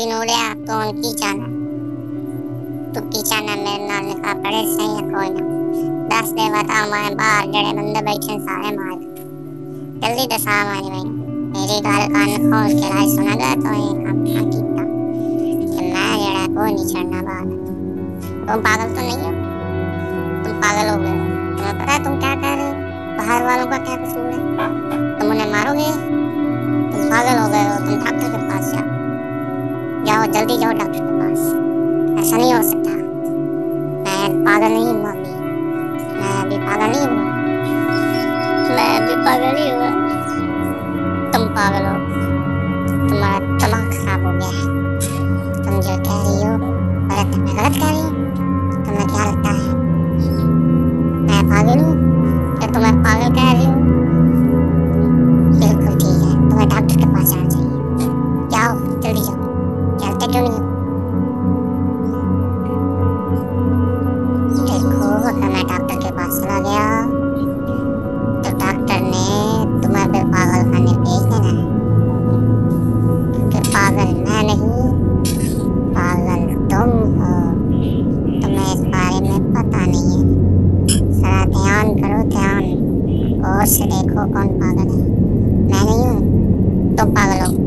भी नूरिया तो उनकी जाना तू पीछाना मेरे नाल निकाह पड़े सही है कोई ना दस दे बता मैं बाहर जड़े बंदे बैठे सारे मार जल्दी दसा मैं मेरी गल कान खोल के लाई सुना तो ये काम ना कीता कि मैं जड़ा कोई नहीं छड़ना बाहर। तुम पागल तो नहीं हो? तुम पागल हो गए हो? तुम्हें पता है तुम क्या कह रहे हो? बाहर वालों का क्या कसूर है? तुम उन्हें मारोगे? तुम पागल हो गए हो? तुम डॉक्टर के पास जाओ जल्दी जाओ डॉक्टर के पास। ऐसा नहीं हो सकता। मैं पागल नहीं हुआ अभी। मैं अभी पागल नहीं हुआ। मैं अभी पागल नहीं हुआ। तुम पागल हो। तुम्हारा दिमाग खराब हो गया है। तुम जो कह रही हो गलत है। मैं गलत कह रही हूँ? तुम्हें क्या लगता है मैं पागल हूँ या तुम्हें पागल कह रही हूँ? बिल्कुल ठीक है। तुम्हें डॉक्टर के पास जाना चाहिए। जाओ जल्दी जाओ। चलते क्यों नहीं हो? देखो अगर मैं डॉक्टर के पास चला गया तो डॉक्टर ने तुम्हें फिर पागल खाने भेज देना है क्योंकि पागल मैं नहीं पागल तुम हो। तुम्हें इस बारे में पता नहीं है। जरा ध्यान करो ध्यान। गौर से देखो कौन पागल है। मैं नहीं हूँ तुम पागल हो।